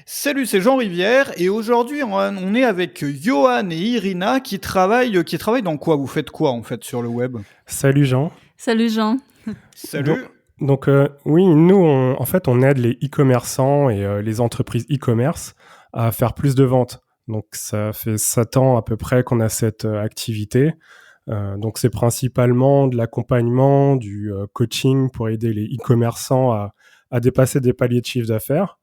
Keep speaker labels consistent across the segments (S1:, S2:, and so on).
S1: Salut, c'est Jean Rivière et aujourd'hui on est avec Johan et Irina qui travaillent dans quoi? Vous faites quoi en fait sur le web?
S2: Salut Jean.
S3: Salut Jean.
S2: Donc,
S1: Salut.
S2: oui, nous, on aide les e-commerçants et les entreprises e-commerce à faire plus de ventes. Donc, ça fait 7 ans à peu près qu'on a cette activité. Donc, c'est principalement de l'accompagnement, du coaching pour aider les e-commerçants à dépasser des paliers de chiffre d'affaires.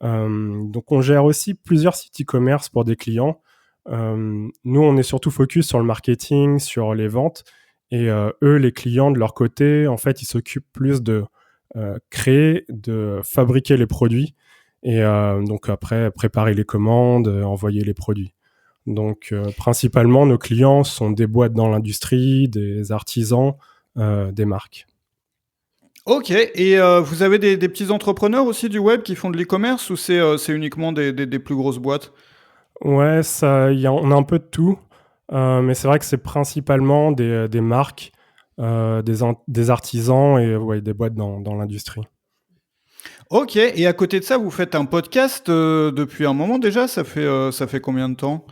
S2: Donc, on gère aussi plusieurs sites e-commerce pour des clients. Nous, on est surtout focus sur le marketing, sur les ventes. Et eux, les clients, de leur côté, en fait, ils s'occupent plus de créer, de fabriquer les produits et donc après, préparer les commandes, envoyer les produits. Donc, principalement, nos clients sont des boîtes dans l'industrie, des artisans, des marques.
S1: Ok, et vous avez des petits entrepreneurs aussi du web qui font de l'e-commerce ou c'est uniquement des plus grosses boîtes?
S2: Ouais, on a un peu de tout, mais c'est vrai que c'est principalement des marques, des artisans et ouais, des boîtes dans l'industrie.
S1: Ok, et à côté de ça, vous faites un podcast depuis un moment déjà? Ça fait combien de temps?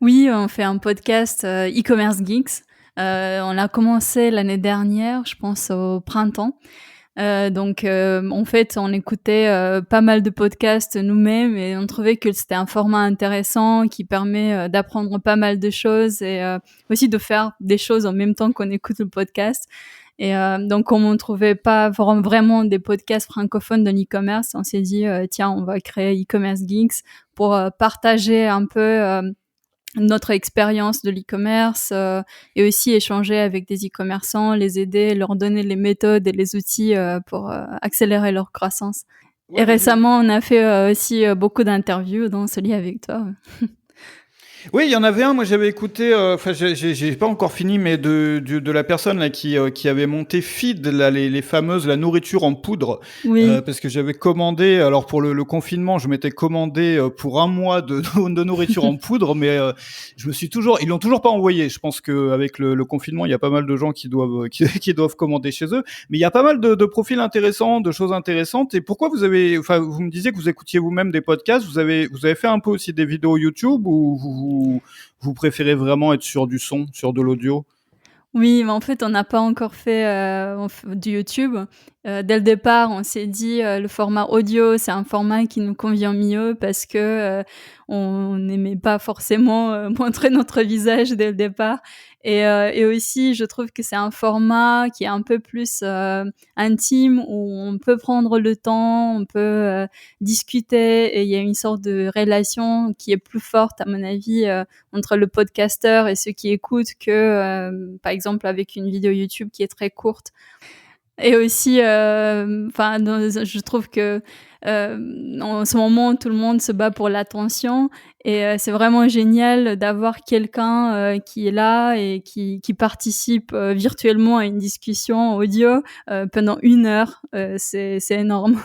S3: Oui, on fait un podcast e-commerce geeks. On a commencé l'année dernière, je pense au printemps. En fait, on écoutait pas mal de podcasts nous-mêmes et on trouvait que c'était un format intéressant qui permet d'apprendre pas mal de choses et aussi de faire des choses en même temps qu'on écoute le podcast. Et donc, comme on ne trouvait pas vraiment des podcasts francophones de l'e-commerce, on s'est dit, tiens, on va créer e-commerce geeks pour partager un peu notre expérience de l'e-commerce et aussi échanger avec des e-commerçants, les aider, leur donner les méthodes et les outils pour accélérer leur croissance. Et
S1: Ouais,
S3: récemment, on a fait aussi beaucoup d'interviews, dont celui avec toi.
S1: oui, il y en avait un, moi j'avais écouté, enfin j'ai pas encore fini, mais de la personne là qui avait monté Feed, là, les fameuses, la nourriture en poudre,
S3: Oui.
S1: parce que j'avais commandé, alors pour le confinement, je m'étais commandé pour un mois de nourriture en poudre, mais ils l'ont toujours pas envoyé. Je pense qu'avec le confinement, il y a pas mal de gens qui doivent, qui doivent commander chez eux, mais il y a pas mal de profils intéressants, de choses intéressantes. Et pourquoi enfin vous me disiez que vous écoutiez vous-même des podcasts, vous avez fait un peu aussi des vidéos YouTube ou vous préférez vraiment être sur du son, sur de l'audio?
S3: Oui, mais en fait, on n'a pas encore fait du YouTube. Dès le départ, on s'est dit le format audio, c'est un format qui nous convient mieux parce que on n'aimait pas forcément montrer notre visage dès le départ. Et aussi, je trouve que c'est un format qui est un peu plus intime où on peut prendre le temps, on peut discuter et il y a une sorte de relation qui est plus forte, à mon avis, entre le podcasteur et ceux qui écoutent que, par exemple, avec une vidéo YouTube qui est très courte. Et aussi, je trouve que en ce moment, tout le monde se bat pour l'attention et c'est vraiment génial d'avoir quelqu'un qui est là et qui participe virtuellement à une discussion audio pendant 1 heure. C'est énorme.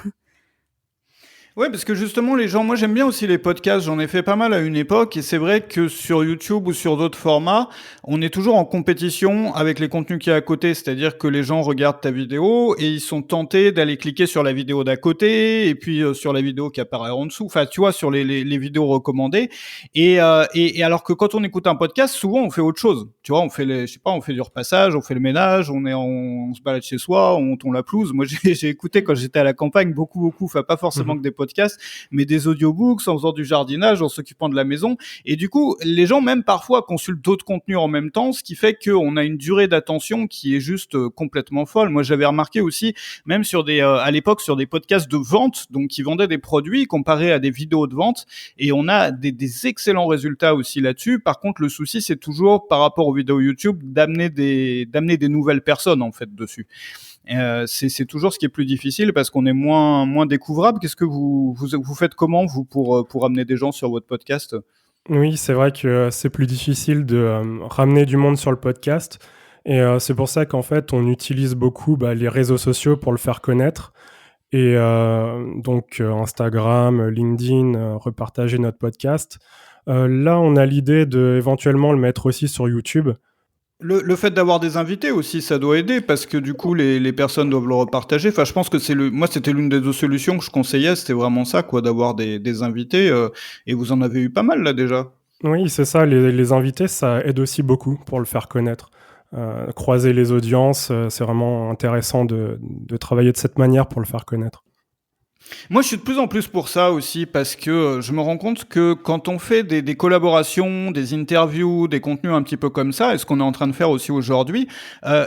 S1: Ouais, parce que justement, les gens, moi j'aime bien aussi les podcasts, j'en ai fait pas mal à une époque, et c'est vrai que sur YouTube ou sur d'autres formats, on est toujours en compétition avec les contenus qu'il y a à côté, c'est-à-dire que les gens regardent ta vidéo et ils sont tentés d'aller cliquer sur la vidéo d'à côté, et puis sur la vidéo qui apparaît en dessous, enfin tu vois, sur les vidéos recommandées, et alors que quand on écoute un podcast, souvent on fait autre chose, tu vois, je sais pas, on fait du repassage, on fait le ménage, on se balade chez soi, on tond la pelouse. Moi j'ai écouté quand j'étais à la campagne beaucoup, enfin pas forcément que des podcasts, mais des audiobooks en faisant du jardinage, en s'occupant de la maison. Et du coup, les gens même parfois consultent d'autres contenus en même temps, ce qui fait qu'on a une durée d'attention qui est juste complètement folle. Moi, j'avais remarqué aussi, même à l'époque, sur des podcasts de vente, donc qui vendaient des produits comparés à des vidéos de vente, et on a des excellents résultats aussi là-dessus. Par contre, le souci, c'est toujours par rapport aux vidéos YouTube d'amener des nouvelles personnes en fait dessus. C'est toujours ce qui est plus difficile parce qu'on est moins découvrable. Qu'est-ce que vous faites comment vous pour amener des gens sur votre podcast?
S2: Oui, c'est vrai que c'est plus difficile de ramener du monde sur le podcast. Et c'est pour ça qu'en fait, on utilise beaucoup les réseaux sociaux pour le faire connaître. Et donc, Instagram, LinkedIn, repartager notre podcast. Là, on a l'idée de éventuellement le mettre aussi sur YouTube.
S1: Le fait d'avoir des invités aussi, ça doit aider parce que du coup, les personnes doivent le repartager. Enfin, je pense que moi, c'était l'une des deux solutions que je conseillais, c'était vraiment ça, quoi, d'avoir des invités. Et vous en avez eu pas mal là déjà.
S2: Oui, c'est ça, les invités, ça aide aussi beaucoup pour le faire connaître. Croiser les audiences, c'est vraiment intéressant de travailler de cette manière pour le faire connaître.
S1: Moi, je suis de plus en plus pour ça aussi parce que je me rends compte que quand on fait des collaborations, des interviews, des contenus un petit peu comme ça, et ce qu'on est en train de faire aussi aujourd'hui,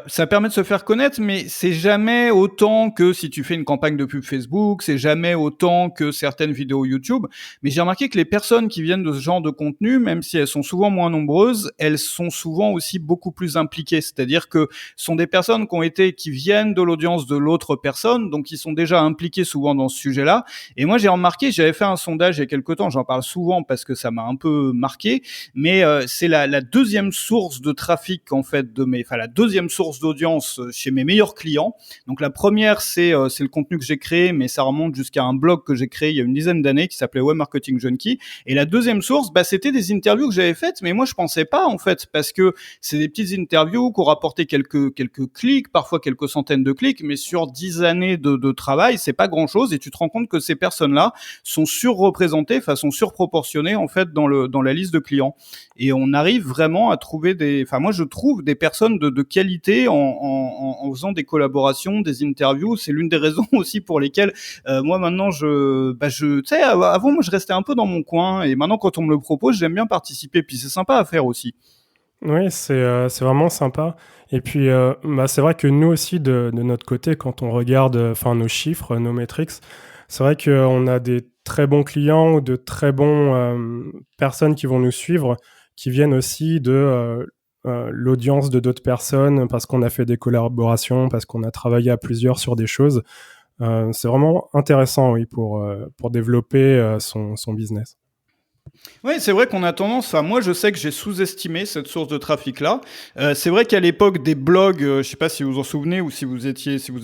S1: ça permet de se faire connaître, mais c'est jamais autant que si tu fais une campagne de pub Facebook, c'est jamais autant que certaines vidéos YouTube. Mais j'ai remarqué que les personnes qui viennent de ce genre de contenu, même si elles sont souvent moins nombreuses, elles sont souvent aussi beaucoup plus impliquées. C'est-à-dire que ce sont des personnes qui viennent de l'audience de l'autre personne, donc qui sont déjà impliquées souvent dans ce sujet-là. Et moi, j'ai remarqué, j'avais fait un sondage il y a quelque temps, j'en parle souvent parce que ça m'a un peu marqué, mais c'est la deuxième source de trafic, en fait, la deuxième source d'audience chez mes meilleurs clients. Donc la première, c'est le contenu que j'ai créé, mais ça remonte jusqu'à un blog que j'ai créé il y a une dizaine d'années qui s'appelait Web Marketing Junkie. Et la deuxième source, c'était des interviews que j'avais faites, mais moi, je pensais pas, en fait, parce que c'est des petites interviews qui ont rapporté quelques clics, parfois quelques centaines de clics, mais sur 10 années de travail, c'est pas grand-chose, et tu te rends compte que ces personnes-là sont surreprésentées, sont surproportionnées en fait dans la liste de clients. Et on arrive vraiment à trouver moi je trouve des personnes de qualité en faisant des collaborations, des interviews. C'est l'une des raisons aussi pour lesquelles moi maintenant tu sais, avant moi je restais un peu dans mon coin, et maintenant quand on me le propose, j'aime bien participer. Puis c'est sympa à faire aussi.
S2: Oui, c'est vraiment sympa. Et puis, c'est vrai que nous aussi, de notre côté, quand on regarde nos chiffres, nos métriques, c'est vrai qu'on a des très bons clients ou de très bons personnes qui vont nous suivre, qui viennent aussi de l'audience de d'autres personnes, parce qu'on a fait des collaborations, parce qu'on a travaillé à plusieurs sur des choses. C'est vraiment intéressant, oui, pour développer son business.
S1: Oui, c'est vrai qu'on a tendance. Moi, je sais que j'ai sous-estimé cette source de trafic-là. C'est vrai qu'à l'époque des blogs, je sais pas si vous vous en souvenez ou si vous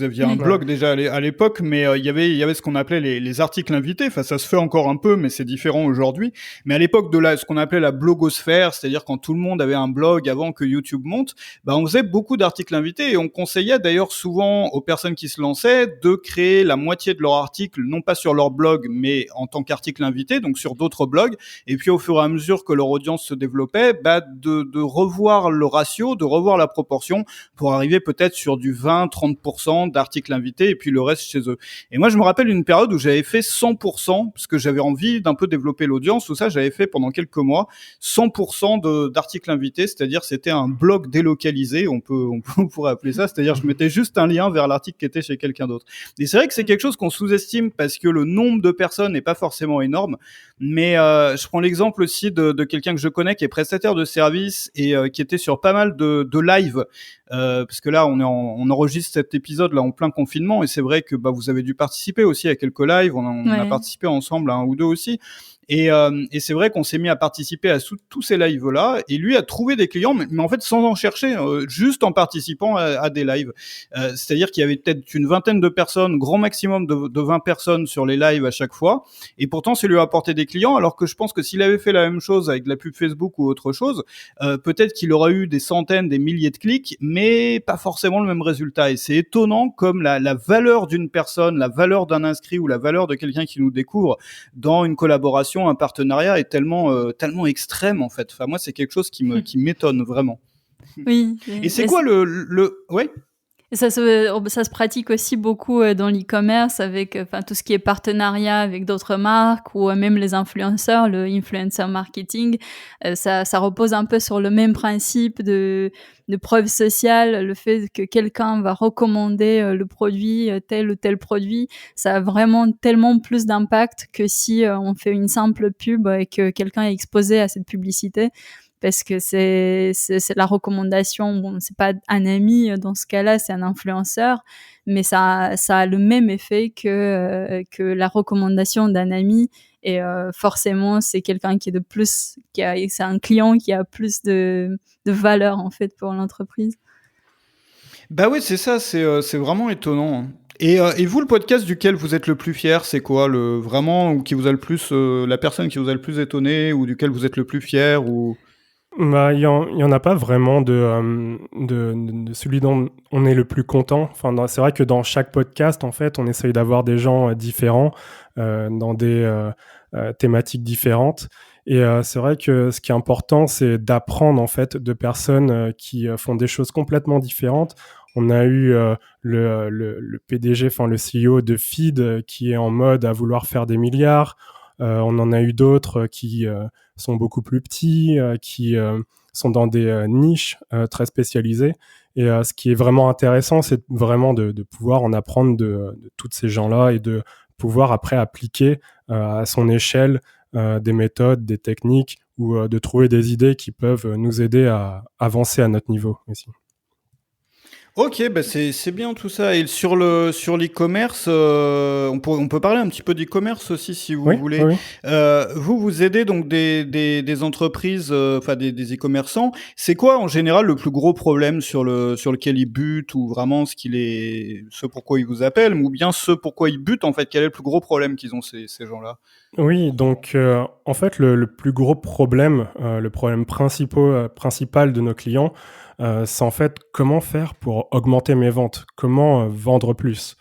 S1: aviez un blog déjà à l'époque, mais il y avait ce qu'on appelait les articles invités. Enfin, ça se fait encore un peu, mais c'est différent aujourd'hui. Mais à l'époque de ce qu'on appelait la blogosphère, c'est-à-dire quand tout le monde avait un blog avant que YouTube monte, on faisait beaucoup d'articles invités, et on conseillait d'ailleurs souvent aux personnes qui se lançaient de créer la moitié de leur article, non pas sur leur blog, mais en tant qu'article invité, donc sur d'autres blogs. Et puis au fur et à mesure que leur audience se développait, de revoir le ratio, de revoir la proportion pour arriver peut-être sur du 20-30% d'articles invités et puis le reste chez eux. Et moi, je me rappelle une période où j'avais fait 100%, parce que j'avais envie d'un peu développer l'audience, tout ça, j'avais fait pendant quelques mois 100% d'articles invités, c'est-à-dire c'était un blog délocalisé, on pourrait appeler ça, c'est-à-dire je mettais juste un lien vers l'article qui était chez quelqu'un d'autre. Et c'est vrai que c'est quelque chose qu'on sous-estime parce que le nombre de personnes n'est pas forcément énorme, mais je prends l'exemple aussi de quelqu'un que je connais qui est prestataire de service et qui était sur pas mal de live, parce que là on enregistre cet épisode là en plein confinement, et c'est vrai que vous avez dû participer aussi à quelques lives, on a participé ensemble à un ou deux aussi. Et c'est vrai qu'on s'est mis à participer à tous ces lives-là, et lui a trouvé des clients, mais en fait sans en chercher, juste en participant à des lives. C'est-à-dire qu'il y avait peut-être une vingtaine de personnes, grand maximum de 20 personnes sur les lives à chaque fois, et pourtant ça lui a apporté des clients, alors que je pense que s'il avait fait la même chose avec de la pub Facebook ou autre chose, peut-être qu'il aurait eu des centaines, des milliers de clics, mais pas forcément le même résultat. Et c'est étonnant comme la valeur d'une personne, la valeur d'un inscrit ou la valeur de quelqu'un qui nous découvre dans une collaboration, un partenariat est tellement extrême en fait. Enfin, moi, c'est quelque chose qui m'étonne vraiment.
S3: Oui.
S1: Et c'est quoi ouais?
S3: Et ça se pratique aussi beaucoup dans l'e-commerce avec tout ce qui est partenariat avec d'autres marques ou même les influenceurs, le influencer marketing. Ça repose un peu sur le même principe de preuve sociale, le fait que quelqu'un va recommander le produit, tel ou tel produit. Ça a vraiment tellement plus d'impact que si on fait une simple pub et que quelqu'un est exposé à cette publicité. Parce que c'est la recommandation. Bon, c'est pas un ami dans ce cas-là, c'est un influenceur, mais ça a le même effet que la recommandation d'un ami. Et forcément, c'est quelqu'un qui est c'est un client qui a plus de valeur en fait pour l'entreprise.
S1: Oui, c'est ça, c'est vraiment étonnant. Et vous, le podcast duquel vous êtes le plus fier, c'est quoi vraiment, ou qui vous a le plus, la personne qui vous a le plus étonné, ou duquel vous êtes le plus fier, ou...
S2: Bah, il y en a pas vraiment de celui dont on est le plus content. Enfin, c'est vrai que dans chaque podcast, en fait, on essaye d'avoir des gens différents dans des thématiques différentes. Et c'est vrai que ce qui est important, c'est d'apprendre en fait de personnes qui font des choses complètement différentes. On a eu le PDG, enfin le CEO de Feed, qui est en mode à vouloir faire des milliards. On en a eu d'autres qui sont beaucoup plus petits, qui sont dans des niches très spécialisées. Et ce qui est vraiment intéressant, c'est vraiment de pouvoir en apprendre de tous ces gens-là et de pouvoir après appliquer à son échelle des méthodes, des techniques ou de trouver des idées qui peuvent nous aider à avancer à notre niveau aussi.
S1: Ok, bah c'est bien tout ça. Et sur l'e-commerce, on peut parler un petit peu d'e-commerce aussi si vous
S2: Oui,
S1: voulez.
S2: oui.
S1: Vous aidez donc des entreprises, enfin des e-commerçants. C'est quoi en général le plus gros problème sur lequel ils butent, ou vraiment ce pourquoi ils vous appellent, ou bien ce pourquoi ils butent en fait? Quel est le plus gros problème qu'ils ont ces gens-là?
S2: Oui, donc en fait, le plus gros problème, le problème principal de nos clients, c'est en fait comment faire pour augmenter mes ventes, comment vendre plus.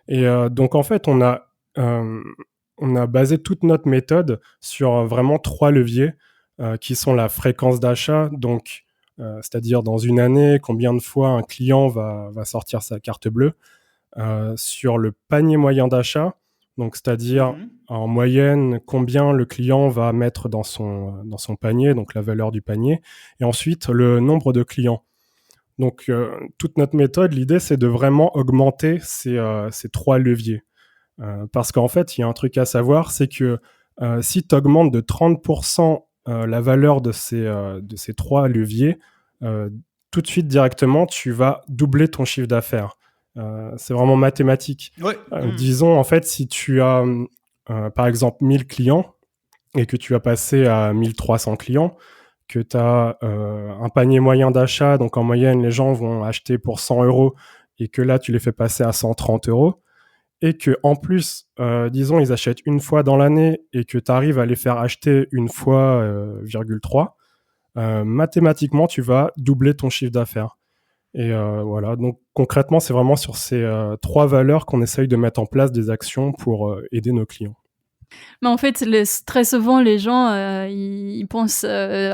S2: Et donc en fait, euh, on a basé toute notre méthode sur vraiment 3 leviers qui sont la fréquence d'achat, donc c'est-à-dire dans une année, combien de fois un client va sortir sa carte bleue, sur le panier moyen d'achat, donc c'est-à-dire
S1: Mhm.
S2: en moyenne combien le client va mettre dans son panier, donc la valeur du panier, et ensuite le nombre de clients. Donc toute notre méthode, l'idée c'est de vraiment augmenter ces 3 leviers. Parce qu'en fait, il y a un truc à savoir, c'est que si tu augmentes de 30% la valeur de ces 3 leviers, euh, tout de suite directement, tu vas doubler ton chiffre d'affaires. C'est vraiment mathématique.
S1: Ouais. Mhm.
S2: Disons, en fait, si tu as, par exemple, 1000 clients et que tu vas passer à 1300 clients, que tu as un panier moyen d'achat, donc en moyenne, les gens vont acheter pour 100 euros, et que là, tu les fais passer à 130 euros, et que en plus, disons, ils achètent une fois dans l'année et que tu arrives à les faire acheter une fois, 3, mathématiquement, tu vas doubler ton chiffre d'affaires. Et voilà, donc concrètement, c'est vraiment sur ces 3 valeurs qu'on essaye de mettre en place des actions pour aider nos clients.
S3: Mais en fait, très souvent, les gens, ils pensent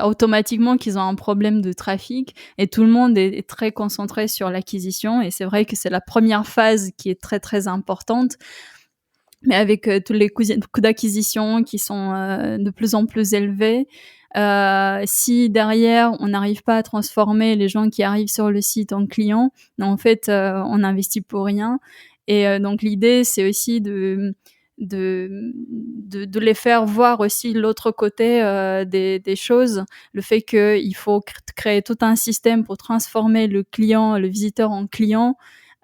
S3: automatiquement qu'ils ont un problème de trafic, et tout le monde est très concentré sur l'acquisition. Et c'est vrai que c'est la première phase qui est très très importante. Mais avec tous les coûts d'acquisition qui sont de plus en plus élevés, si derrière on n'arrive pas à transformer les gens qui arrivent sur le site en clients, en fait, on investit pour rien. Et donc l'idée, c'est aussi de les faire voir aussi l'autre côté des choses, le fait qu'il faut créer tout un système pour transformer le client, le visiteur en client,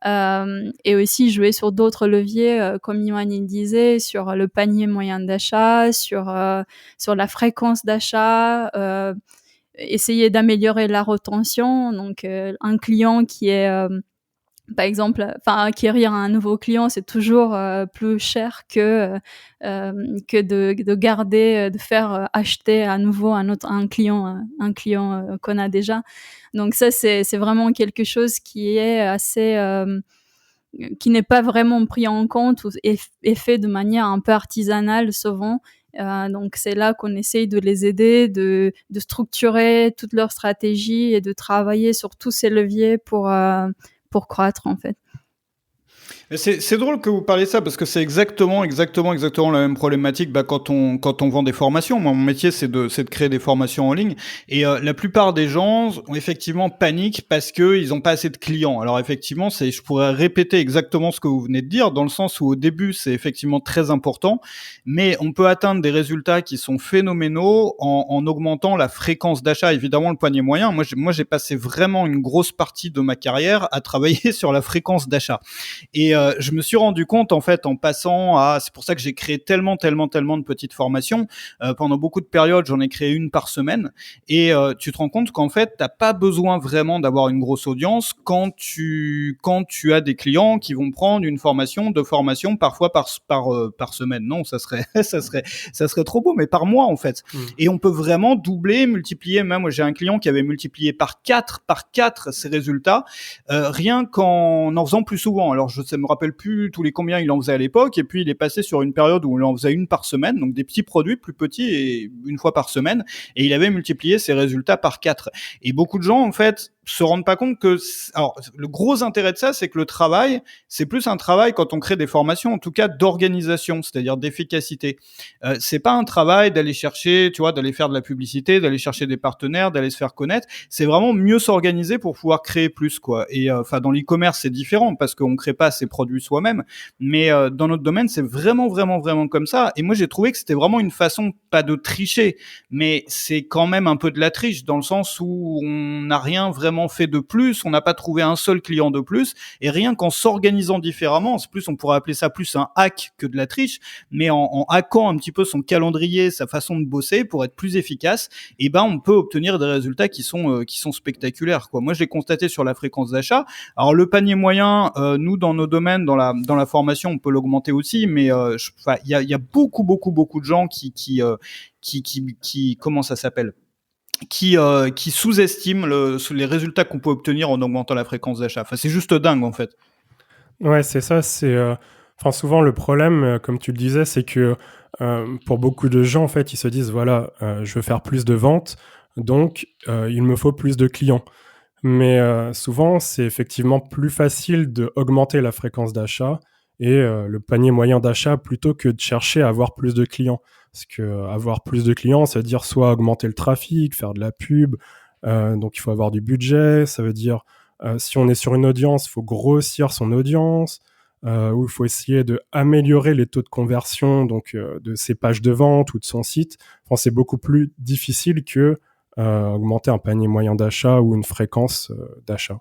S3: et aussi jouer sur d'autres leviers, comme Yoann il disait, sur le panier moyen d'achat, sur la fréquence d'achat, essayer d'améliorer la retention. Donc un client qui est par exemple, enfin, acquérir un nouveau client, c'est toujours plus cher que de garder, de faire acheter à nouveau un client qu'on a déjà. Donc ça, c'est vraiment quelque chose qui est assez qui n'est pas vraiment pris en compte, ou est fait de manière un peu artisanale souvent. Donc c'est là qu'on essaye de les aider, de structurer toute leur stratégie et de travailler sur tous ces leviers pour croître en fait.
S1: Mais c'est drôle que vous parliez de ça, parce que c'est exactement la même problématique quand on vend des formations. Moi, mon métier, c'est de créer des formations en ligne. Et la plupart des gens ont effectivement paniquent parce qu'ils n'ont pas assez de clients. Alors effectivement, je pourrais répéter exactement ce que vous venez de dire, dans le sens où au début, c'est effectivement très important, mais on peut atteindre des résultats qui sont phénoménaux en augmentant la fréquence d'achat. Évidemment, le panier moyen. Moi, j'ai passé vraiment une grosse partie de ma carrière à travailler sur la fréquence d'achat. Et je me suis rendu compte en fait en passant à, c'est pour ça que j'ai créé tellement de petites formations. Pendant beaucoup de périodes, j'en ai créé une par semaine. Et tu te rends compte qu'en fait, t'as pas besoin vraiment d'avoir une grosse audience quand tu as des clients qui vont prendre une formation, deux formations, parfois par semaine. Non, ça serait ça serait trop beau, mais par mois en fait. Et on peut vraiment doubler, multiplier. Même moi, j'ai un client qui avait multiplié par 4 ses résultats, rien qu'en en faisant plus souvent. Alors je ne me rappelle plus tous les combien il en faisait à l'époque. Et puis il est passé sur une période où il en faisait une par semaine, donc des petits produits plus petits et une fois par semaine. Et il avait multiplié ses résultats par 4. Et beaucoup de gens en fait se rendent pas compte que, alors, le gros intérêt de ça, c'est que le travail, c'est plus un travail quand on crée des formations, en tout cas d'organisation, c'est-à-dire d'efficacité. C'est pas un travail d'aller chercher, tu vois, d'aller faire de la publicité, d'aller chercher des partenaires, d'aller se faire connaître. C'est vraiment mieux s'organiser pour pouvoir créer plus, quoi. Et enfin, dans l'e-commerce, c'est différent parce qu'on crée pas ses produits soi-même. Mais dans notre domaine, c'est vraiment comme ça. Et moi, j'ai trouvé que c'était vraiment une façon, pas de tricher, mais c'est quand même un peu de la triche dans le sens où on n'a rien vraiment fait de plus, on n'a pas trouvé un seul client de plus, et rien qu'en s'organisant différemment, en plus on pourrait appeler ça plus un hack que de la triche, mais en hackant un petit peu son calendrier, sa façon de bosser pour être plus efficace, et ben on peut obtenir des résultats qui sont spectaculaires, quoi. Moi je l'ai constaté sur la fréquence d'achat. Alors le panier moyen, nous dans nos domaines, dans la formation, on peut l'augmenter aussi, mais il y a beaucoup de gens qui comment ça s'appelle, qui sous-estiment les résultats qu'on peut obtenir en augmentant la fréquence d'achat. Enfin, c'est juste dingue en fait.
S2: Ouais, c'est ça. Enfin, souvent le problème, comme tu le disais, c'est que pour beaucoup de gens, en fait, ils se disent voilà, je veux faire plus de ventes, donc il me faut plus de clients. Mais souvent, c'est effectivement plus facile d'augmenter la fréquence d'achat et le panier moyen d'achat plutôt que de chercher à avoir plus de clients. Parce que avoir plus de clients, ça veut dire soit augmenter le trafic, faire de la pub, donc il faut avoir du budget, ça veut dire si on est sur une audience, il faut grossir son audience, ou il faut essayer d'améliorer les taux de conversion donc de ses pages de vente ou de son site. Enfin, c'est beaucoup plus difficile que augmenter un panier moyen d'achat ou une fréquence d'achat.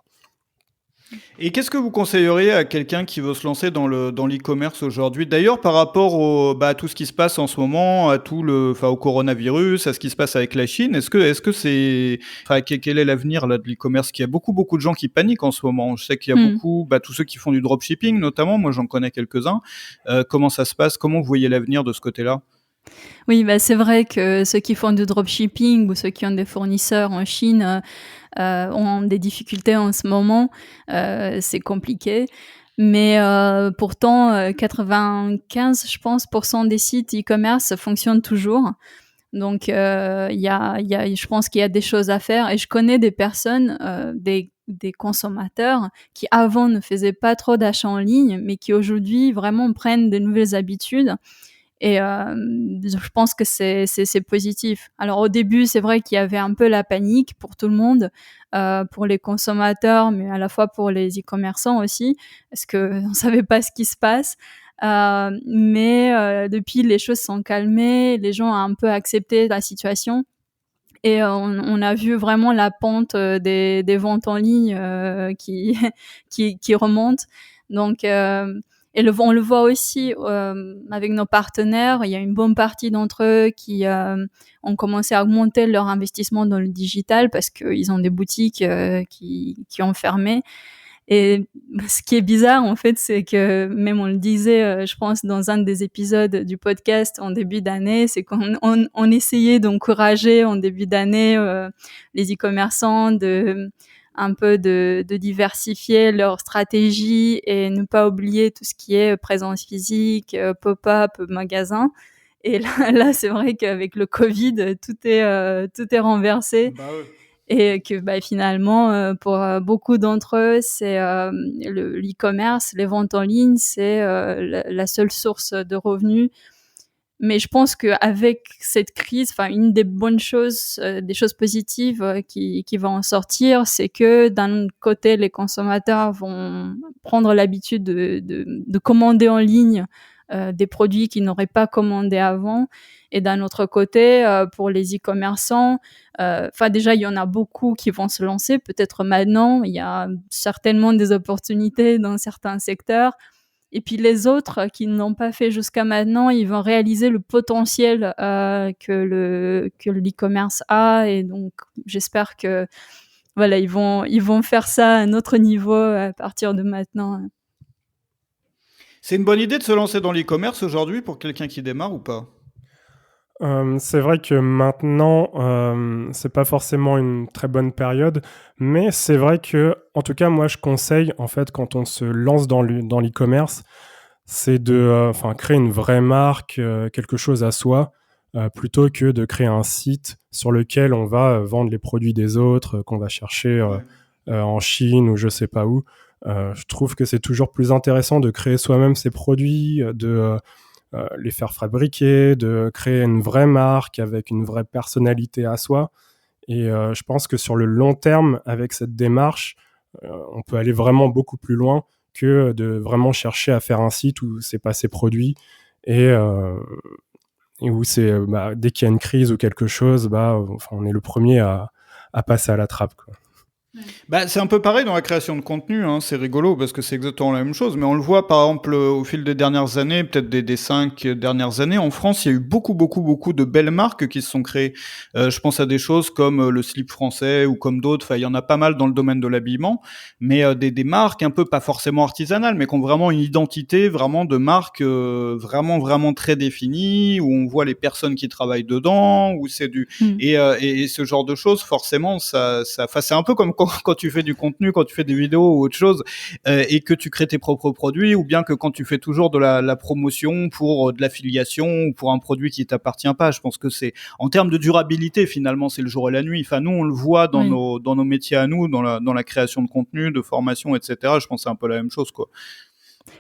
S1: Et qu'est-ce que vous conseilleriez à quelqu'un qui veut se lancer dans l'e-commerce aujourd'hui? D'ailleurs, par rapport à tout ce qui se passe en ce moment, au coronavirus, à ce qui se passe avec la Chine, est-ce que c'est, enfin, quel est l'avenir là de l'e-commerce? Qu'il y a beaucoup de gens qui paniquent en ce moment. Je sais qu'il y a beaucoup, tous ceux qui font du dropshipping notamment. Moi, j'en connais quelques-uns. Comment ça se passe? Comment vous voyez l'avenir de ce côté-là?
S3: Oui, c'est vrai que ceux qui font du dropshipping ou ceux qui ont des fournisseurs en Chine ont des difficultés en ce moment. C'est compliqué. Mais pourtant, 95, je pense, % des sites e-commerce fonctionnent toujours. Donc, je pense qu'il y a des choses à faire. Et je connais des personnes, des consommateurs qui avant ne faisaient pas trop d'achats en ligne, mais qui aujourd'hui vraiment prennent de nouvelles habitudes. Et je pense que c'est positif. Alors au début, c'est vrai qu'il y avait un peu la panique pour tout le monde, pour les consommateurs, mais à la fois pour les e-commerçants aussi, parce que on savait pas ce qui se passe. Mais depuis, les choses sont calmées, les gens ont un peu accepté la situation. Et on a vu vraiment la pente des ventes en ligne qui qui remonte. Donc on le voit aussi avec nos partenaires. Il y a une bonne partie d'entre eux qui ont commencé à augmenter leur investissement dans le digital parce qu'ils ont des boutiques qui ont fermé. Et ce qui est bizarre, en fait, c'est que même on le disait, je pense, dans un des épisodes du podcast en début d'année, c'est qu'on essayait d'encourager en début d'année les e-commerçants un peu de diversifier leur stratégie et ne pas oublier tout ce qui est présence physique, pop-up, magasin. Et là, c'est vrai qu'avec le Covid, tout est renversé.
S1: Bah ouais.
S3: Et que finalement, pour beaucoup d'entre eux, c'est l'e-commerce, les ventes en ligne, c'est la seule source de revenus. Mais je pense qu'avec cette crise, une des bonnes choses, des choses positives qui vont en sortir, c'est que d'un côté, les consommateurs vont prendre l'habitude de commander en ligne des produits qu'ils n'auraient pas commandés avant. Et d'un autre côté, pour les e-commerçants, déjà, il y en a beaucoup qui vont se lancer. Peut-être maintenant, il y a certainement des opportunités dans certains secteurs. Et puis les autres qui ne l'ont pas fait jusqu'à maintenant, ils vont réaliser le potentiel que l'e-commerce a. Et donc, j'espère que voilà, ils vont faire ça à un autre niveau à partir de maintenant.
S1: C'est une bonne idée de se lancer dans l'e-commerce aujourd'hui pour quelqu'un qui démarre ou pas?
S2: C'est vrai que maintenant, c'est pas forcément une très bonne période, mais c'est vrai que, en tout cas, moi, je conseille, en fait, quand on se lance dans l'e-commerce, c'est de créer une vraie marque, quelque chose à soi, plutôt que de créer un site sur lequel on va vendre les produits des autres, qu'on va chercher en Chine ou je sais pas où. Je trouve que c'est toujours plus intéressant de créer soi-même ses produits, de les faire fabriquer, de créer une vraie marque avec une vraie personnalité à soi. Et je pense que sur le long terme, avec cette démarche, on peut aller vraiment beaucoup plus loin que de vraiment chercher à faire un site où c'est pas ses produits et où c'est dès qu'il y a une crise ou quelque chose, on est le premier à passer à la trappe, quoi.
S1: Bah, c'est un peu pareil dans la création de contenu, hein. C'est rigolo parce que c'est exactement la même chose. Mais on le voit par exemple au fil des dernières années, peut-être des 5 dernières années, en France, il y a eu beaucoup de belles marques qui se sont créées. Je pense à des choses comme le slip français ou comme d'autres. Enfin, il y en a pas mal dans le domaine de l'habillement, mais des marques un peu pas forcément artisanales, mais qui ont vraiment une identité, vraiment de marque vraiment très définie, où on voit les personnes qui travaillent dedans, où c'est du et ce genre de choses, forcément, enfin, c'est un peu comme quand tu fais du contenu, quand tu fais des vidéos ou autre chose, et que tu crées tes propres produits, ou bien que quand tu fais toujours de la promotion pour de l'affiliation ou pour un produit qui t'appartient pas. Je pense que c'est, en termes de durabilité, finalement, c'est le jour et la nuit. Enfin, nous, on le voit dans nos métiers à nous, dans la création de contenu, de formation, etc. Je pense que c'est un peu la même chose, quoi.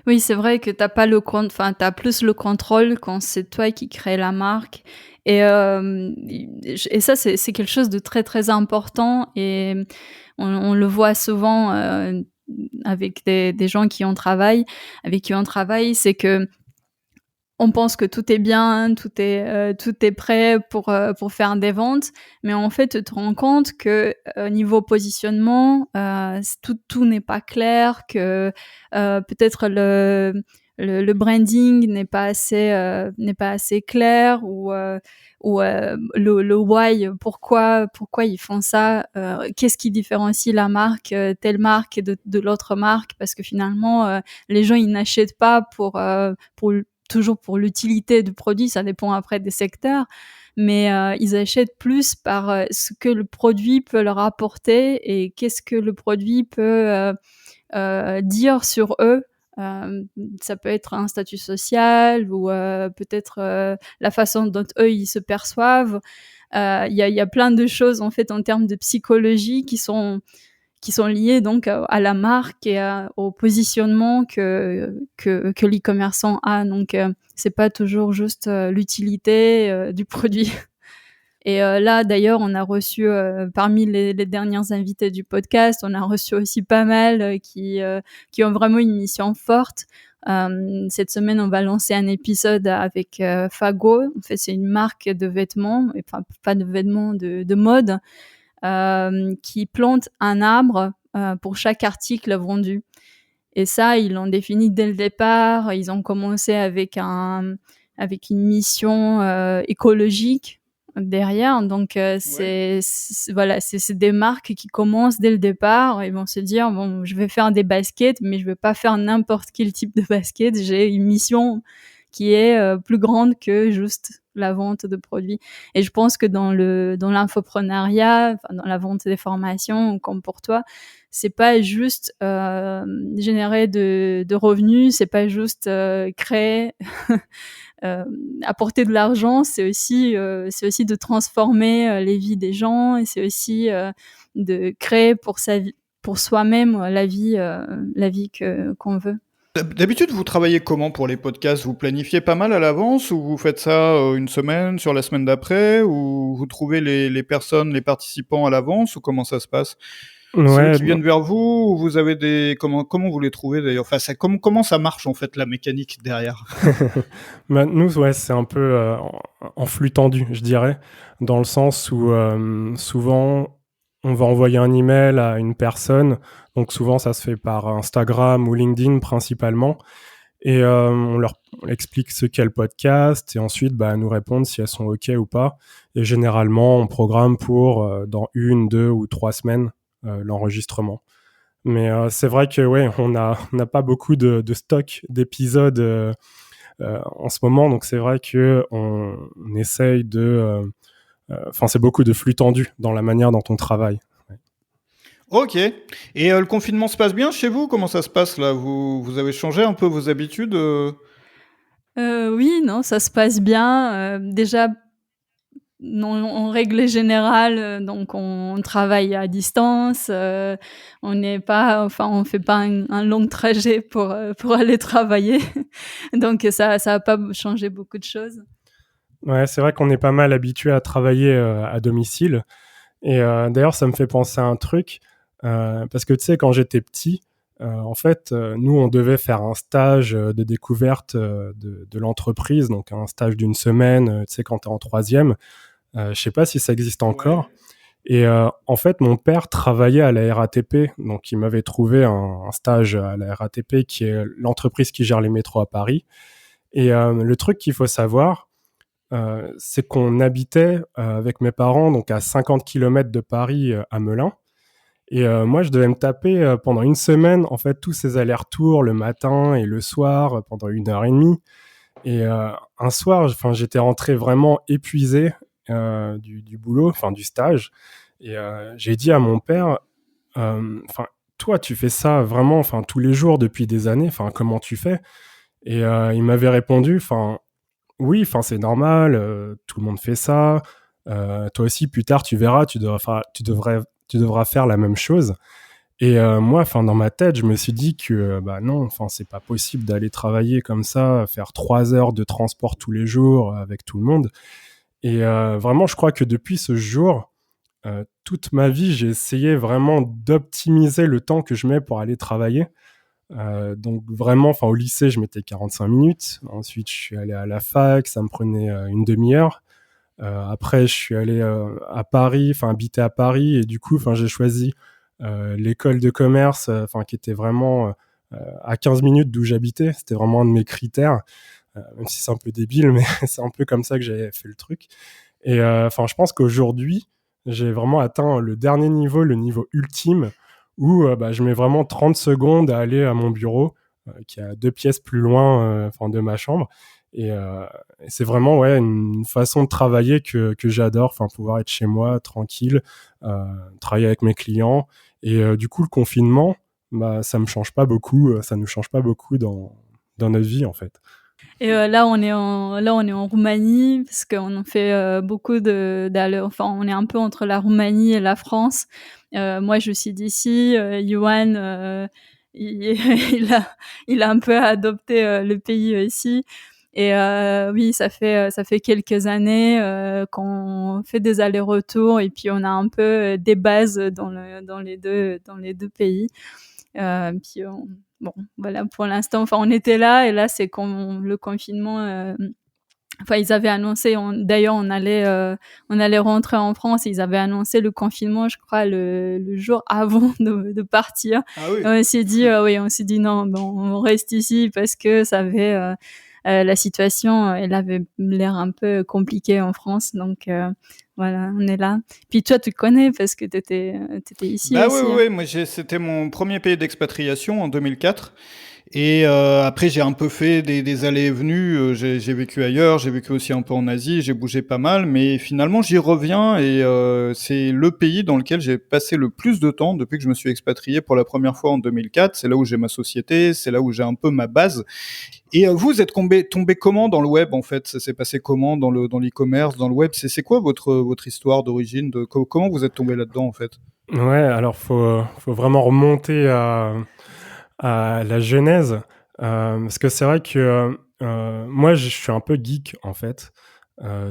S3: Oui, c'est vrai que t'as plus le contrôle quand c'est toi qui crée la marque. Et ça, c'est quelque chose de très, très important. Et on le voit souvent avec des gens avec qui on travaille, c'est que on pense que tout est bien, tout est prêt pour faire des ventes, mais en fait, tu te rends compte que niveau positionnement, tout n'est pas clair, que peut-être le branding n'est pas assez clair, ou le why, pourquoi ils font ça, qu'est-ce qui différencie la marque, telle marque de l'autre marque, parce que finalement les gens ils n'achètent pas toujours pour l'utilité du produit, ça dépend après des secteurs, mais ils achètent plus par ce que le produit peut leur apporter et qu'est-ce que le produit peut dire sur eux. Ça peut être un statut social ou peut-être la façon dont eux ils se perçoivent. Il y a plein de choses en fait en termes de psychologie qui sont liées donc à la marque et au positionnement que l'e-commerçant a. Donc c'est pas toujours juste l'utilité du produit. Et là, d'ailleurs, on a reçu, parmi les dernières invités du podcast, on a reçu aussi pas mal qui ont vraiment une mission forte. Cette semaine, on va lancer un épisode avec Fago. En fait, c'est une marque de vêtements, enfin pas de vêtements, de mode, qui plante un arbre pour chaque article vendu. Et ça, ils l'ont défini dès le départ. Ils ont commencé avec une mission écologique derrière. Donc c'est des marques qui commencent dès le départ. Ils vont se dire bon, je vais faire des baskets, mais je vais pas faire n'importe quel type de basket. J'ai une mission qui est plus grande que juste la vente de produits. Et je pense que dans l'infoprenariat, enfin, dans la vente des formations, comme pour toi, c'est pas juste générer de revenus, c'est pas juste créer, apporter de l'argent, c'est aussi de transformer les vies des gens, et c'est aussi de créer pour soi-même la vie qu'on veut.
S1: D'habitude, vous travaillez comment pour les podcasts? Vous planifiez pas mal à l'avance ou vous faites ça une semaine, sur la semaine d'après, ou vous trouvez les personnes, les participants à l'avance, ou comment ça se passe? C'est eux qui viennent vers vous, ou vous avez comment vous les trouvez d'ailleurs? Enfin, comment ça marche en fait, la mécanique derrière?
S2: Nous, ouais, c'est un peu en flux tendu, je dirais, dans le sens où souvent on va envoyer un email à une personne, donc souvent ça se fait par Instagram ou LinkedIn principalement, Et on leur explique ce qu'est le podcast et ensuite nous répondent si elles sont OK ou pas. Et généralement, on programme pour dans 1, 2 ou 3 semaines l'enregistrement. Mais c'est vrai que on n'a pas beaucoup de stock d'épisodes en ce moment, donc c'est vrai que on essaye de... c'est beaucoup de flux tendu dans la manière dont on travaille.
S1: Ok. Et le confinement se passe bien chez vous? Comment ça se passe là? Vous avez changé un peu vos habitudes?
S3: Oui, non, ça se passe bien. Déjà, non, en règle générale, donc on travaille à distance, on n'est pas enfin, on fait pas un long trajet pour aller travailler. Donc ça a pas changé beaucoup de choses.
S2: Ouais, c'est vrai qu'on est pas mal habitué à travailler à domicile. Et d'ailleurs, ça me fait penser à un truc, parce que tu sais, quand j'étais petit, en fait, nous, on devait faire un stage de découverte de l'entreprise, donc un stage d'1 semaine, tu sais, quand t'es en 3e. Je sais pas si ça existe
S1: Ouais.
S2: encore. Et en fait, mon père travaillait à la RATP, donc il m'avait trouvé un stage à la RATP, qui est l'entreprise qui gère les métros à Paris. Et le truc qu'il faut savoir, c'est qu'on habitait avec mes parents donc à 50 kilomètres de Paris, à Melun. Et moi, je devais me taper pendant 1 semaine, en fait, tous ces allers-retours le matin et le soir pendant 1 heure et demie. Et un soir, j'étais rentré vraiment épuisé du boulot, du stage. Et j'ai dit à mon père, toi, tu fais ça vraiment, tous les jours depuis des années. Comment tu fais? Et il m'avait répondu, oui, c'est normal, tout le monde fait ça. Toi aussi, plus tard, tu verras, tu devras faire la même chose. Et moi, dans ma tête, je me suis dit que non, c'est pas possible d'aller travailler comme ça, faire 3 heures de transport tous les jours avec tout le monde. Et vraiment, je crois que depuis ce jour, toute ma vie, j'ai essayé vraiment d'optimiser le temps que je mets pour aller travailler. Donc vraiment, au lycée, je mettais 45 minutes. Ensuite, je suis allé à la fac, ça me prenait une demi-heure. Après, je suis allé à Paris, habiter à Paris, et du coup, j'ai choisi l'école de commerce, qui était vraiment à 15 minutes d'où j'habitais. C'était vraiment un de mes critères, même si c'est un peu débile, mais c'est un peu comme ça que j'avais fait le truc. Et je pense qu'aujourd'hui, j'ai vraiment atteint le dernier niveau, le niveau ultime, où je mets vraiment 30 secondes à aller à mon bureau, qui est à 2 pièces plus loin de ma chambre. Et c'est vraiment une façon de travailler que j'adore, pouvoir être chez moi, tranquille, travailler avec mes clients. Et du coup, le confinement, ça me change pas beaucoup, ça nous change pas beaucoup dans notre vie, en fait.
S3: Et là on est en Roumanie parce qu'on en fait beaucoup d'aller, enfin on est un peu entre la Roumanie et la France. Moi je suis d'ici, Yoann il, il a un peu adopté le pays ici. Et oui, ça fait quelques années qu'on fait des allers-retours et puis on a un peu des bases dans les deux pays. Puis bon, voilà, pour l'instant, enfin, on était là et là, c'est quand le confinement, enfin, ils avaient annoncé, d'ailleurs, on allait rentrer en France, et ils avaient annoncé le confinement, je crois, le jour avant de partir.
S1: Ah oui.
S3: Et on s'est dit non, bon, on reste ici parce que ça avait, la situation, elle avait l'air un peu compliquée en France, donc voilà, on est là. Puis toi, tu connais parce que t'étais ici
S1: Bah oui,
S3: aussi,
S1: oui,
S3: hein.
S1: oui, moi c'était mon premier pays d'expatriation en 2004. Et après, j'ai un peu fait des allées et venues. J'ai vécu ailleurs, j'ai vécu aussi un peu en Asie, j'ai bougé pas mal, mais finalement, j'y reviens et c'est le pays dans lequel j'ai passé le plus de temps depuis que je me suis expatrié pour la première fois en 2004. C'est là où j'ai ma société, c'est là où j'ai un peu ma base. Et vous êtes tombé comment dans le web, en fait? Ça s'est passé comment dans l'e-commerce, dans le web? C'est quoi votre histoire d'origine? Comment vous êtes tombé là-dedans, en fait?
S2: Ouais, alors faut vraiment remonter à la genèse, parce que c'est vrai que moi, je suis un peu geek, en fait.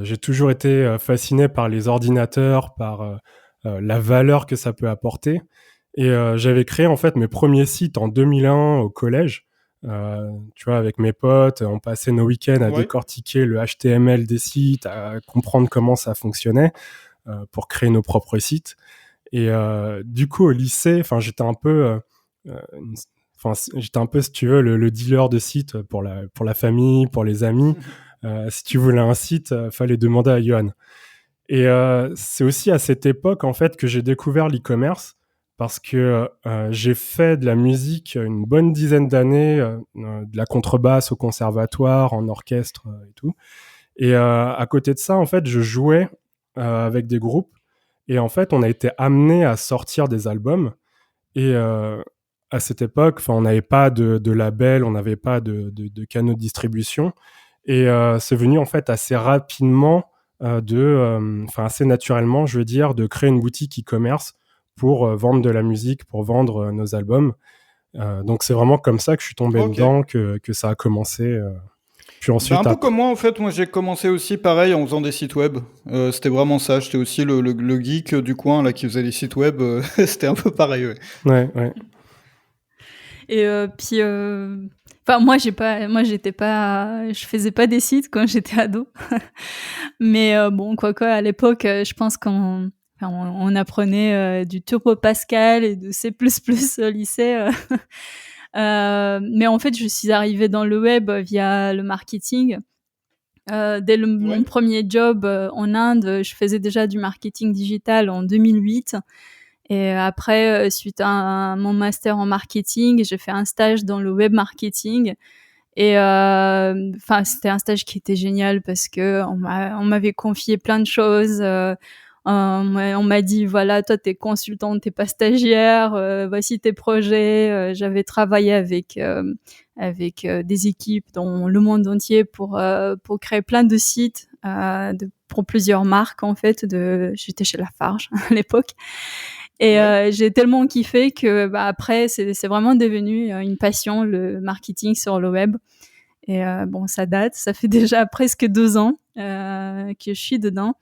S2: J'ai toujours été fasciné par les ordinateurs, par la valeur que ça peut apporter. Et j'avais créé, en fait, mes premiers sites en 2001 au collège. Tu vois, avec mes potes, on passait nos week-ends à
S1: Ouais.
S2: décortiquer le HTML des sites, à comprendre comment ça fonctionnait, pour créer nos propres sites. Et du coup, au lycée, j'étais un peu... j'étais un peu, si tu veux, le dealer de sites pour la famille, pour les amis. Si tu voulais un site, fallait demander à Johan. Et c'est aussi à cette époque, en fait, que j'ai découvert l'e-commerce parce que j'ai fait de la musique une bonne dizaine d'années, de la contrebasse au conservatoire, en orchestre et tout. Et à côté de ça, en fait, je jouais avec des groupes. Et en fait, on a été amené à sortir des albums. Et à cette époque, on n'avait pas de label, on n'avait pas de canaux de distribution. Et c'est venu en fait assez rapidement, assez naturellement, je veux dire, de créer une boutique e-commerce pour vendre de la musique, pour vendre nos albums. Donc c'est vraiment comme ça que je suis tombé dedans, que ça a commencé. Puis ensuite,
S1: un peu comme moi, en fait, moi j'ai commencé aussi pareil en faisant des sites web. C'était vraiment ça, j'étais aussi le geek du coin là qui faisait les sites web. C'était un peu pareil, ouais.
S2: Ouais.
S3: Et puis, je faisais pas des sites quand j'étais ado. Mais bon, quoi, à l'époque, je pense on apprenait du Turbo Pascal et de C++ au lycée. Mais en fait, je suis arrivée dans le web via le marketing. Dès mon premier job en Inde, je faisais déjà du marketing digital en 2008. Et après, suite à mon master en marketing, j'ai fait un stage dans le web marketing. Et c'était un stage qui était génial parce que on m'avait confié plein de choses. On m'a dit, voilà, toi t'es consultante, t'es pas stagiaire, voici tes projets. J'avais travaillé avec des équipes dans le monde entier pour créer plein de sites pour plusieurs marques en fait. J'étais chez Lafarge à l'époque. Et j'ai tellement kiffé que après c'est vraiment devenu une passion, le marketing sur le web. Et ça fait déjà presque 2 ans que je suis dedans.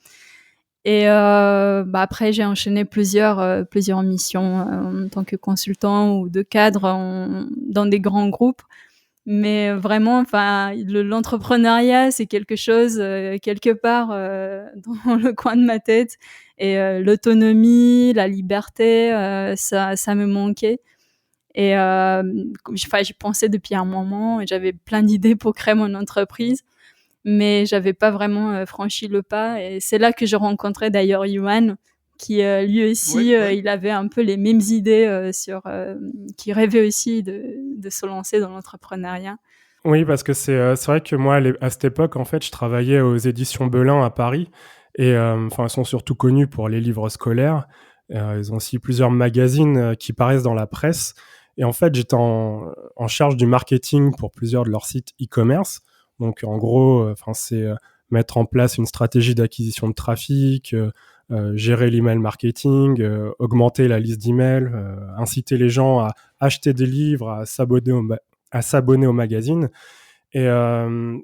S3: Et après j'ai enchaîné plusieurs missions en tant que consultant ou de cadre dans des grands groupes. Mais vraiment, l'entrepreneuriat, c'est quelque chose quelque part dans le coin de ma tête. Et l'autonomie, la liberté, ça me manquait. Et j'y pensais depuis un moment et j'avais plein d'idées pour créer mon entreprise, mais j'avais pas vraiment franchi le pas. Et c'est là que je rencontrais d'ailleurs Johan, qui lui aussi, il avait un peu les mêmes idées qui rêvait aussi de se lancer dans l'entrepreneuriat.
S2: Oui, parce que c'est vrai que moi, à cette époque, en fait, je travaillais aux éditions Belin à Paris. Et elles sont surtout connues pour les livres scolaires. Ils ont aussi plusieurs magazines qui paraissent dans la presse. Et en fait, j'étais en charge du marketing pour plusieurs de leurs sites e-commerce. Donc, en gros, c'est mettre en place une stratégie d'acquisition de trafic, gérer l'email marketing, augmenter la liste d'emails, inciter les gens à acheter des livres, à s'abonner au magazine. Et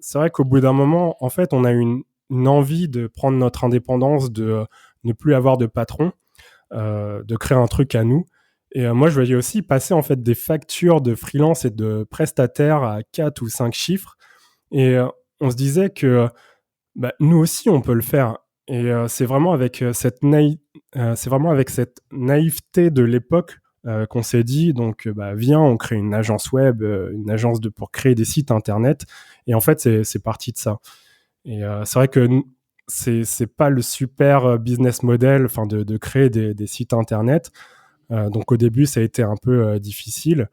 S2: c'est vrai qu'au bout d'un moment, en fait, on a une envie de prendre notre indépendance, de ne plus avoir de patron, de créer un truc à nous. Et moi, je voyais aussi passer en fait des factures de freelance et de prestataires à 4 ou 5 chiffres. Et on se disait que nous aussi, on peut le faire. Et c'est vraiment avec cette naïveté de l'époque qu'on s'est dit, donc viens, on crée une agence web, une agence pour créer des sites internet. Et en fait, c'est parti de ça. Et c'est vrai que c'est pas le super business model, de créer des sites internet. Donc au début, ça a été un peu difficile.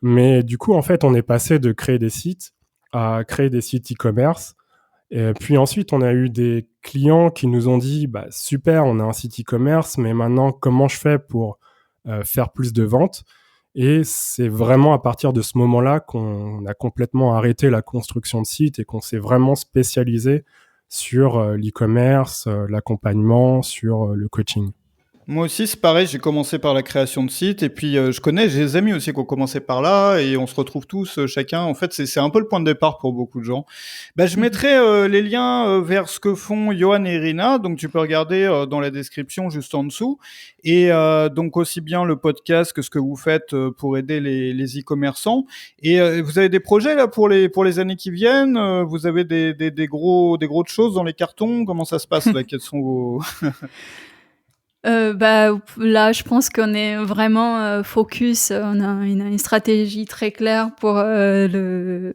S2: Mais du coup, en fait, on est passé de créer des sites à créer des sites e-commerce. Et puis ensuite, on a eu des clients qui nous ont dit, super, on a un site e-commerce, mais maintenant, comment je fais pour faire plus de ventes? Et c'est vraiment à partir de ce moment-là qu'on a complètement arrêté la construction de sites et qu'on s'est vraiment spécialisé sur l'e-commerce, l'accompagnement, sur le coaching.
S1: Moi aussi, c'est pareil, j'ai commencé par la création de sites et puis j'ai des amis aussi qui ont commencé par là et on se retrouve tous chacun. En fait, c'est un peu le point de départ pour beaucoup de gens. Je mettrai les liens vers ce que font Johan et Irina, donc tu peux regarder dans la description juste en dessous. Et donc aussi bien le podcast que ce que vous faites pour aider les e-commerçants. Et vous avez des projets là pour les années qui viennent? Vous avez des grosses choses dans les cartons? Comment ça se passe là? Quels sont vos...
S3: Là, je pense qu'on est vraiment, focus, on a une stratégie très claire pour, le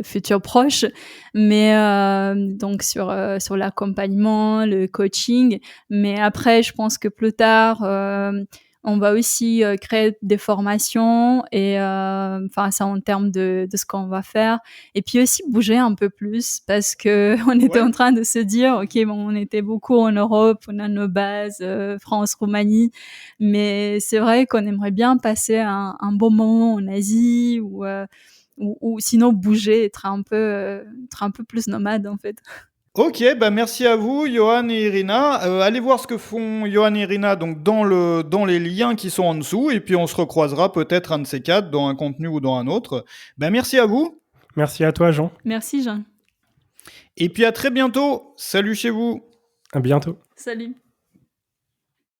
S3: futur proche. Mais, donc sur l'accompagnement, le coaching. Mais après, je pense que plus tard, on va aussi, créer des formations et enfin, ça en termes de ce qu'on va faire. Et puis aussi bouger un peu plus parce que on était
S1: Ouais.
S3: en train de se dire: «OK, bon, on était beaucoup en Europe, on a nos bases, France, Roumanie». Mais c'est vrai qu'on aimerait bien passer un bon moment en Asie ou sinon bouger, être un peu plus nomade, en fait.
S1: OK, bah, merci à vous, Johan et Irina. Allez voir ce que font Johan et Irina donc dans les liens qui sont en dessous et puis on se recroisera peut-être un de ces 4 dans un contenu ou dans un autre. Bah, merci à vous
S2: Merci à toi, Jean.
S3: Merci, Jean.
S1: et puis à très bientôt. Salut chez vous.
S2: À bientôt.
S3: Salut.